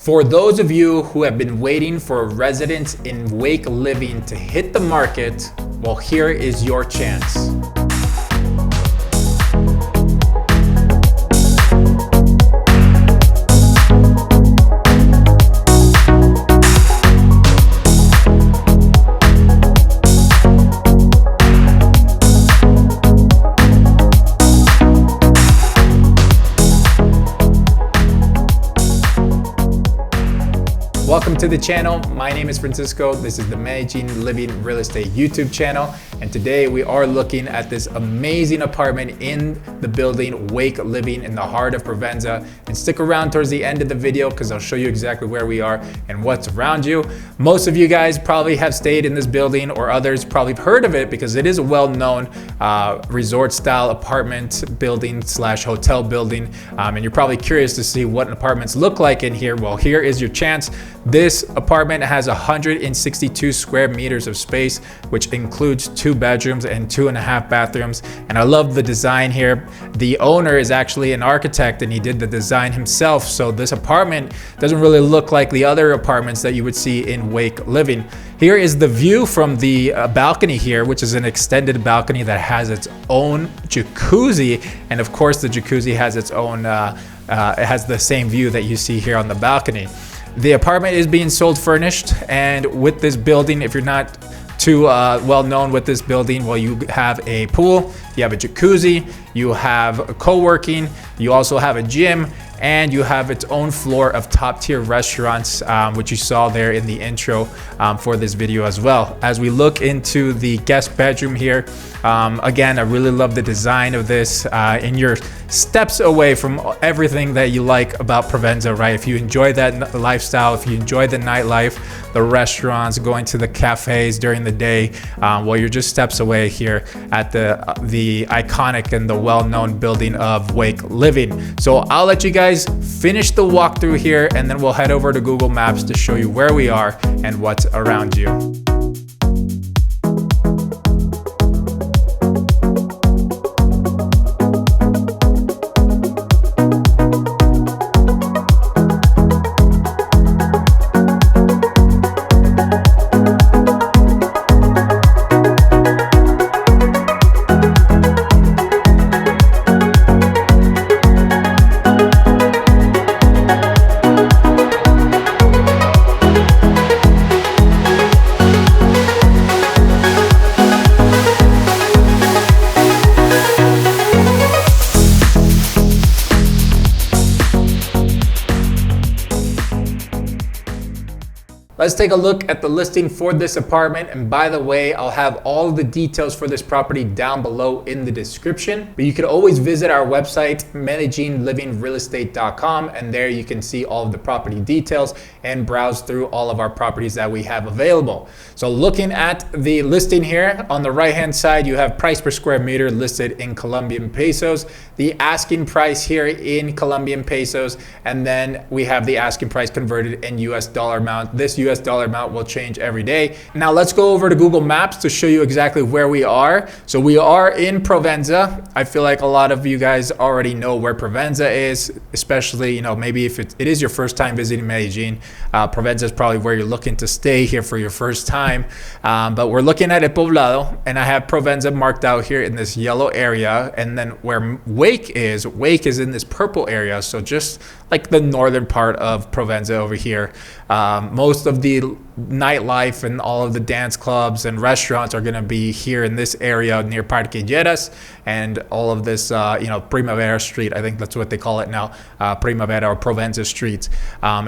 For those of you who have been waiting for a residence in Wake Living to hit the market, well, here is your chance. Welcome to the channel. My name is Francisco. This is the Medellin Living Real Estate YouTube channel. And today we are looking at this amazing apartment in the building Wake Living in the heart of Provenza. And stick around towards the end of the video because I'll show you exactly where we are and what's around you. Most of you guys probably have stayed in this building, or others probably heard of it because it is a well-known resort style apartment building slash hotel building. And you're probably curious to see what apartments look like in here. Well, here is your chance. This apartment has 162 square meters of space, which includes 2 bedrooms and 2.5 bathrooms. And I love the design here. The owner is actually an architect and he did the design himself. So this apartment doesn't really look like the other apartments that you would see in Wake Living. Here is the view from the balcony here, which is an extended balcony that has its own jacuzzi. And of course the jacuzzi has its own, it has the same view that you see here on the balcony. The apartment is being sold furnished, and with this building, if you're not too well known with this building, well, you have a pool, you have a jacuzzi, you have a co-working, you also have a gym, and you have its own floor of top tier restaurants, which you saw there in the intro for this video as well. As we look into the guest bedroom here, again, I really love the design of this, and you're steps away from everything that you like about Provenza, right? If you enjoy that lifestyle, if you enjoy the nightlife, the restaurants, going to the cafes during the day, well, you're just steps away here at the iconic and the well-known building of Wake Living. So I'll let you guys finish the walkthrough here, and then we'll head over to Google Maps to show you where we are and what's around you. Let's take a look at the listing for this apartment. And by the way, I'll have all the details for this property down below in the description. But you can always visit our website, MedellinLivingRealEstate.com, and there you can see all of the property details and browse through all of our properties that we have available. So looking at the listing here, on the right-hand side, you have price per square meter listed in Colombian pesos, the asking price here in Colombian pesos, and then we have the asking price converted in US dollar amount. This US dollar amount will change every day. Now let's go over to Google Maps to show you exactly where we are. So we are in Provenza. I feel like a lot of you guys already know where Provenza is, especially, you know, maybe if it is your first time visiting Medellin. Provenza is probably where you're looking to stay here for your first time. But we're looking at Poblado, and I have Provenza marked out here in this yellow area. And then where Wake is in this purple area. So just like the northern part of Provenza over here. Most of the nightlife and all of the dance clubs and restaurants are going to be here in this area near Parque Lleras, and all of this, Primavera Street, I think that's what they call it now, Primavera or Provenza Street,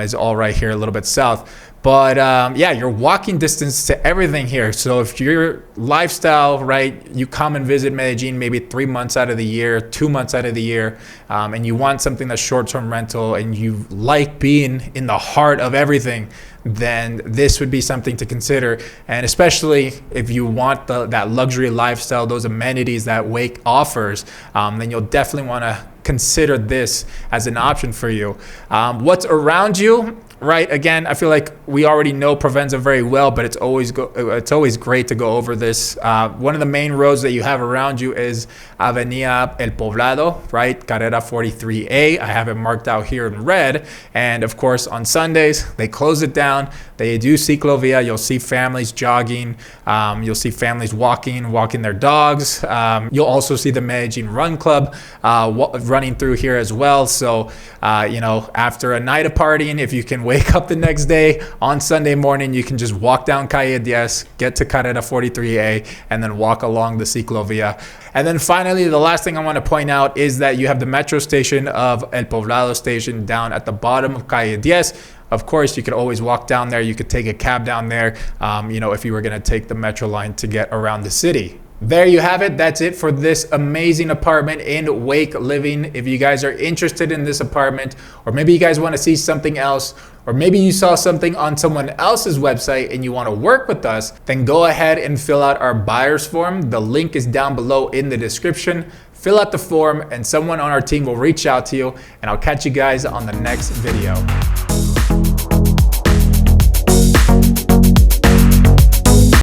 is all right here a little bit south. But yeah, you're walking distance to everything here. So if your lifestyle, right, you come and visit Medellin maybe 3 months out of the year, 2 months out of the year, and you want something that's short-term rental and you like being in the heart of everything, then this would be something to consider. And especially if you want that luxury lifestyle, those amenities that Wake offers, then you'll definitely want to consider this as an option for you. What's around you? Right, again, I feel like we already know Provenza very well, but it's always great to go over this. One of the main roads that you have around you is Avenida El Poblado, right? Carrera 43A. I have it marked out here in red. And of course, on Sundays, they close it down. They do ciclovia. You'll see families jogging. You'll see families walking their dogs. You'll also see the Medellin Run Club running through here as well. So, after a night of partying, if you can wake up the next day on Sunday morning, you can just walk down Calle 10, get to Carrera 43A, and then walk along the ciclovia. And then finally, the last thing I want to point out is that you have the metro station of El Poblado station down at the bottom of Calle 10. Of course, you could always walk down there. You could take a cab down there, if you were going to take the metro line to get around the city. There you have it. That's it for this amazing apartment in Wake Living. If you guys are interested in this apartment, or maybe you guys want to see something else, or maybe you saw something on someone else's website and you want to work with us, then go ahead and fill out our buyer's form. The link is down below in the description. Fill out the form and someone on our team will reach out to you, and I'll catch you guys on the next video.